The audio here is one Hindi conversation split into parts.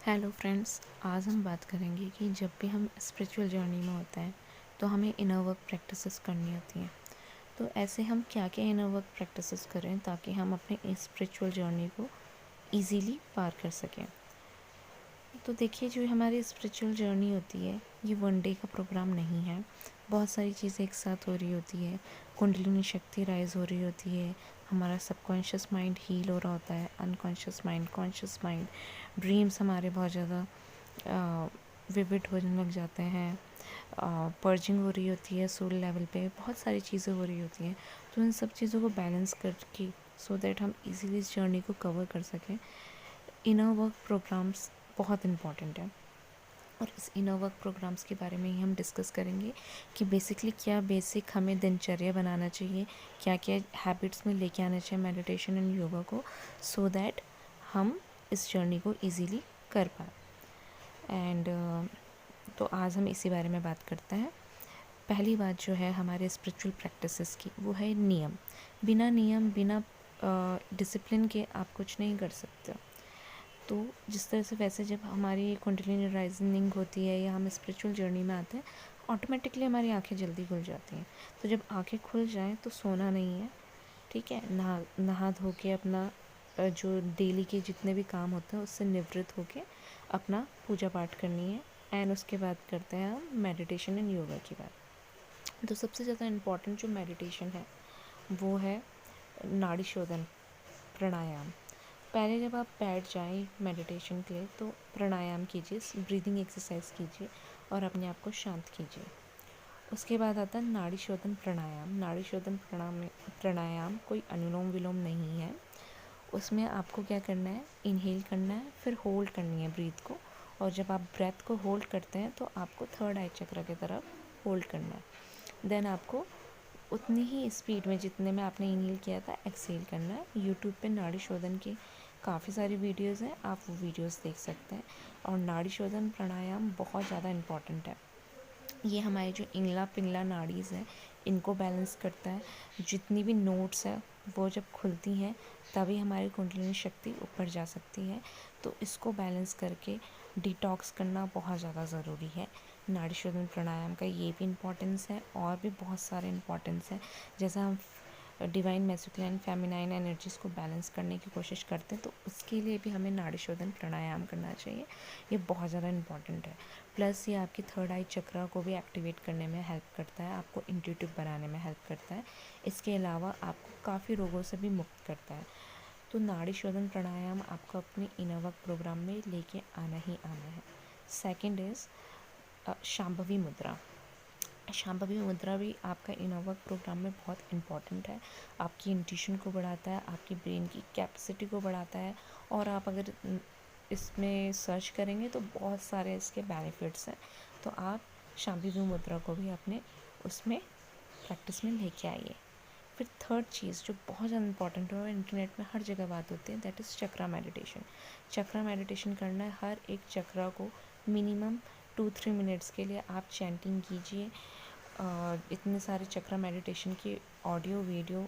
हेलो फ्रेंड्स, आज हम बात करेंगे कि जब भी हम स्पिरिचुअल जर्नी में होते हैं तो हमें इनर वर्क प्रैक्टिसेस करनी होती हैं। तो ऐसे हम क्या क्या इनर वर्क प्रैक्टिसेस करें ताकि हम अपने स्पिरिचुअल जर्नी को इजीली पार कर सकें। तो देखिए, जो हमारी स्पिरिचुअल जर्नी होती है ये वन डे का प्रोग्राम नहीं है। बहुत सारी चीज़ें एक साथ हो रही होती है। कुंडलिनी शक्ति राइज हो रही होती है, हमारा सबकॉन्शियस माइंड हील हो रहा होता है, unconscious mind, conscious mind, dreams हमारे बहुत ज़्यादा विविड होने लग जाते हैं, पर्जिंग हो रही होती है सोल लेवल पे, बहुत सारी चीज़ें हो रही होती हैं। तो इन सब चीज़ों को बैलेंस करके सो दैट हम इजीली इस जर्नी को कवर कर सकें, इनर वर्क प्रोग्राम्स बहुत इम्पॉर्टेंट है। और इस इनर वर्क प्रोग्राम्स के बारे में ही हम डिस्कस करेंगे कि बेसिकली क्या बेसिक हमें दिनचर्या बनाना चाहिए, क्या क्या हैबिट्स में लेके आना चाहिए मेडिटेशन एंड योगा को, सो दैट हम इस जर्नी को इजीली कर पाए। एंड तो आज हम इसी बारे में बात करते हैं। पहली बात जो है हमारे स्पिरिचुअल प्रैक्टिसेस की, वो है नियम। बिना नियम, बिना डिसिप्लिन के आप कुछ नहीं कर सकते। तो जिस तरह से वैसे जब हमारी कुंडलिनी राइजनिंग होती है या हम स्पिरिचुअल जर्नी में आते हैं, ऑटोमेटिकली हमारी आंखें जल्दी खुल जाती हैं। तो जब आंखें खुल जाएं तो सोना नहीं है, ठीक है। नहा नहा धो के अपना जो डेली के जितने भी काम होते हैं उससे निवृत्त होके अपना पूजा पाठ करनी है। एंड उसके बाद करते हैं हम मेडिटेशन एंड योगा की बात। तो सबसे ज़्यादा इम्पॉर्टेंट जो मेडिटेशन है वो है नाड़ी शोधन, प्राणायाम। पहले जब आप बैठ जाएं मेडिटेशन के लिए तो प्राणायाम कीजिए, ब्रीदिंग एक्सरसाइज कीजिए और अपने आप को शांत कीजिए। उसके बाद आता है नाड़ी शोधन प्राणायाम। नाड़ी शोधन प्राणायाम कोई अनुलोम विलोम नहीं है। उसमें आपको क्या करना है, इनहेल करना है, फिर होल्ड करनी है ब्रीथ को। और जब आप ब्रेथ को होल्ड करते हैं तो आपको थर्ड आई चक्र की तरफ होल्ड करना है। देन आपको उतनी ही स्पीड में जितने में आपने इनहेल किया था एक्सहेल करना है। यूट्यूब पे नाड़ी शोधन की काफ़ी सारी वीडियोज़ हैं, आप वो वीडियोज़ देख सकते हैं। और नाड़ी शोधन प्राणायाम बहुत ज़्यादा इम्पॉर्टेंट है। ये हमारे जो इंगला पिंगला नाड़ीज़ हैं इनको बैलेंस करता है। जितनी भी नोट्स है वो जब खुलती हैं तभी हमारी कुंडलिनी शक्ति ऊपर जा सकती है। तो इसको बैलेंस करके डिटॉक्स करना बहुत ज़्यादा ज़रूरी है। नाड़ी शोधन प्राणायाम का ये भी इम्पोर्टेंस है और भी बहुत सारे इम्पोर्टेंस हैं। जैसा हम डिवाइन मैस्कुलिन फेमिनाइन एनर्जीज़ को बैलेंस करने की कोशिश करते हैं तो उसके लिए भी हमें नाड़ी शोधन प्राणायाम करना चाहिए। ये बहुत ज़्यादा इम्पॉर्टेंट है। प्लस ये आपकी थर्ड आई चक्रा को भी एक्टिवेट करने में हेल्प करता है, आपको इंट्यूटिव बनाने में हेल्प करता है। इसके अलावा आपको काफ़ी रोगों से भी मुक्त करता है। तो नाड़ी शोधन प्राणायाम आपको अपने इनर वर्क प्रोग्राम में लेके आना ही आना है। सेकेंड इज़ शांभवी मुद्रा। शांभवी मुद्रा भी आपका इनर वर्क प्रोग्राम में बहुत इम्पॉर्टेंट है। आपकी इंट्यूशन को बढ़ाता है, आपकी ब्रेन की कैपेसिटी को बढ़ाता है। और आप अगर इसमें सर्च करेंगे तो बहुत सारे इसके बेनिफिट्स हैं। तो आप शांभवी मुद्रा को भी अपने उसमें प्रैक्टिस में लेके आइए। फिर थर्ड चीज़ जो बहुत ज़्यादा इंपॉर्टेंट है और इंटरनेट में हर जगह बात होती है, that is chakra meditation. Chakra meditation करना है, हर एक चक्रा को मिनिमम 2-3 मिनट्स के लिए आप चैंटिंग कीजिए। इतने सारे चक्रा मेडिटेशन की ऑडियो वीडियो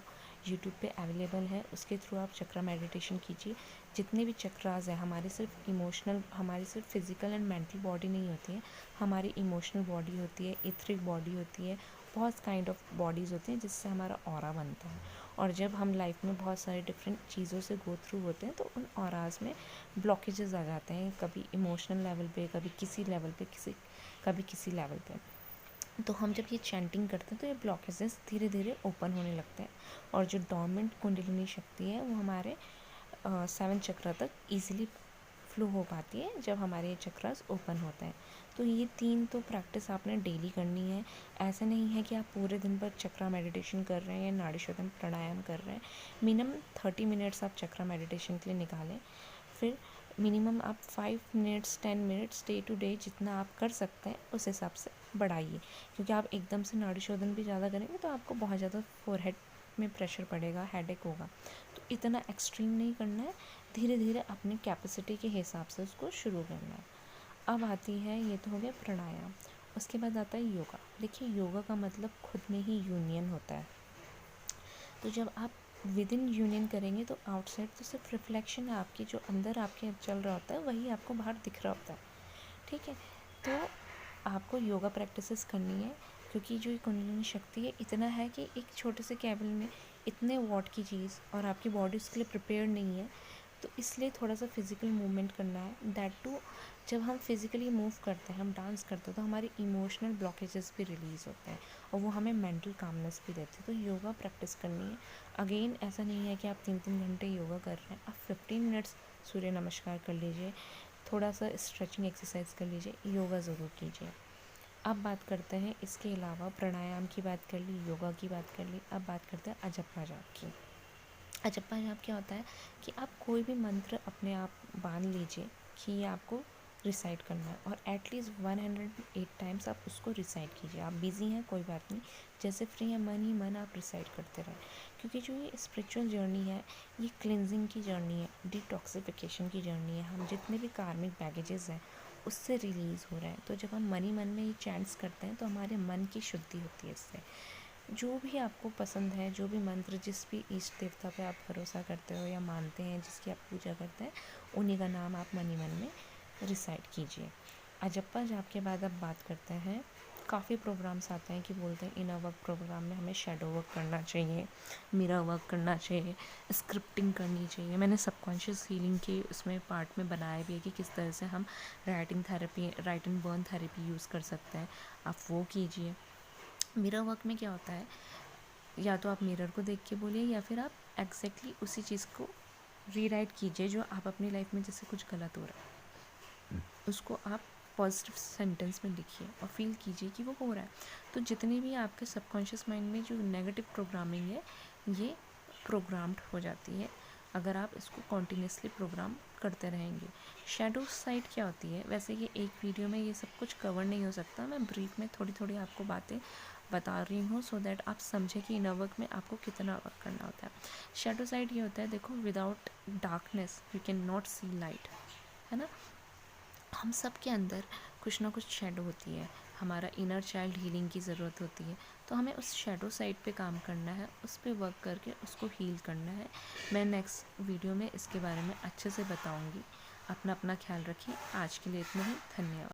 यूट्यूब पे अवेलेबल है, उसके थ्रू आप चक्रा मेडिटेशन कीजिए। जितने भी चक्रास हैं हमारे सिर्फ इमोशनल, हमारी सिर्फ फिज़िकल एंड मेंटल बॉडी नहीं होती है, हमारी इमोशनल बॉडी होती है, इथरिक बॉडी होती है, बहुत काइंड ऑफ बॉडीज़ होती हैं जिससे हमारा ऑरा बनता है। और जब हम लाइफ में बहुत सारे डिफरेंट चीज़ों से गो थ्रू होते हैं तो उन ऑराज में ब्लॉकेजेस आ जाते हैं, कभी इमोशनल लेवल पे, कभी किसी लेवल पे, कभी किसी लेवल पे। तो हम जब ये चैंटिंग करते हैं तो ये ब्लॉकेजेस धीरे धीरे ओपन होने लगते हैं और जो डोरमेंट कुंडलिनी शक्ति है वो हमारे 7 चक्र तक ईजिली फ्लो हो पाती है जब हमारे ये चक्रास ओपन होते हैं। तो ये 3 तो प्रैक्टिस आपने डेली करनी है। ऐसा नहीं है कि आप पूरे दिन भर चक्रा मेडिटेशन कर रहे हैं या नाड़ी शोधन प्राणायाम कर रहे हैं। मिनिमम 30 मिनट्स आप चक्रा मेडिटेशन के लिए निकालें। फिर मिनिमम आप 5 minutes 10 minutes day to day जितना आप कर सकते हैं उस हिसाब से बढ़ाइए। क्योंकि आप एकदम से नाड़ी शोधन भी ज़्यादा करेंगे तो आपको बहुत ज़्यादा फोरहेड में प्रेशर पड़ेगा, हेडेक होगा। तो इतना एक्सट्रीम नहीं करना है, धीरे धीरे अपनी कैपेसिटी के हिसाब से उसको शुरू करना है। अब आती है, ये तो हो गया प्राणायाम। उसके बाद आता है योगा। देखिए, योगा का मतलब खुद में ही यूनियन होता है। तो जब आप विद इन यूनियन करेंगे तो आउटसाइड तो सिर्फ रिफ्लेक्शन है आपकी, जो अंदर आपके चल रहा होता है वही आपको बाहर दिख रहा होता है। ठीक है, तो आपको योगा प्रैक्टिसेस करनी है, क्योंकि जो ये कुंडलिनी शक्ति है इतना है कि एक छोटे से केबिन में इतने वॉट की चीज़ और आपकी बॉडी उसके लिए प्रिपेयर नहीं है, तो इसलिए थोड़ा सा फिज़िकल मूवमेंट करना है। दैट टू जब हम फिज़िकली मूव करते हैं, हम डांस करते हैं, तो हमारे इमोशनल ब्लॉकेजेस भी रिलीज़ होते हैं और वो हमें मेंटल कामनेस भी देते हैं। तो योगा प्रैक्टिस करनी है। अगेन ऐसा नहीं है कि आप 3-3 घंटे योगा कर रहे हैं, आप 15 मिनट्स सूर्य नमस्कार कर लीजिए, थोड़ा सा स्ट्रेचिंग एक्सरसाइज कर लीजिए, योगा ज़रूर कीजिए। अब बात करते हैं इसके अलावा, प्राणायाम की बात कर ली, योगा की बात कर ली, अब बात करते हैं अजप्पा जाप की। अजप्पा जाप क्या होता है कि आप कोई भी मंत्र अपने आप बांध लीजिए कि ये आपको रिसाइट करना है, और एटलीस्ट 108 टाइम्स आप उसको रिसाइट कीजिए। आप बिज़ी हैं कोई बात नहीं, जैसे फ्री है मन ही मन आप रिसाइट करते रहें, क्योंकि जो ये स्पिरिचुअल जर्नी है ये क्लिनजिंग की जर्नी है, डिटॉक्सिफिकेशन की जर्नी है। हम जितने भी कार्मिक बैगेजेस हैं उससे रिलीज़ हो रहे हैं। तो जब हम मन ही मन में ये चैंट्स करते हैं तो हमारे मन की शुद्धि होती है इससे। जो भी आपको पसंद है, जो भी मंत्र, जिस भी इष्ट देवता पे आप भरोसा करते हो या मानते हैं, जिसकी आप पूजा करते हैं, उन्हीं का नाम आप मन ही मन में रिसाइट कीजिए। अजप्पा जाप के बाद अब बात करते हैं, काफ़ी प्रोग्राम्स आते हैं कि बोलते हैं इनर वर्क प्रोग्राम में हमें शेडो वर्क करना चाहिए, मिरर वर्क करना चाहिए, स्क्रिप्टिंग करनी चाहिए। मैंने सबकॉन्शियस हीलिंग के उसमें पार्ट में बनाया भी है कि किस तरह से हम writing therapy, right and burn therapy use कर सकते हैं, आप वो कीजिए। मिरर वर्क में क्या होता है, या तो आप मिरर को देख के बोलिए या फिर आप एग्जैक्टली उसी चीज़ को रीराइट कीजिए जो आप अपनी लाइफ में जैसे कुछ गलत हो रहा है, उसको आप पॉजिटिव सेंटेंस में लिखिए और फील कीजिए कि वो हो रहा है। तो जितनी भी आपके सबकॉन्शियस माइंड में जो नेगेटिव प्रोग्रामिंग है ये प्रोग्राम्ड हो जाती है अगर आप इसको कॉन्टीन्यूसली प्रोग्राम करते रहेंगे। शेडो साइड क्या होती है, वैसे ये एक वीडियो में ये सब कुछ कवर नहीं हो सकता, मैं ब्रीफ में थोड़ी थोड़ी आपको बातें बता रही हूँ सो दैट आप समझें कि इनर वर्क में आपको कितना वर्क करना होता है। शेडो साइड ये होता है, देखो without darkness you can not see light, है ना। हम सब के अंदर कुछ ना कुछ शेडो होती है, हमारा इनर चाइल्ड हीलिंग की ज़रूरत होती है, तो हमें उस शेडो साइड पे काम करना है, उस पर वर्क करके उसको हील करना है। मैं नेक्स्ट वीडियो में इसके बारे में अच्छे से बताऊंगी। अपना ख्याल रखिए। आज के लिए इतना ही, धन्यवाद।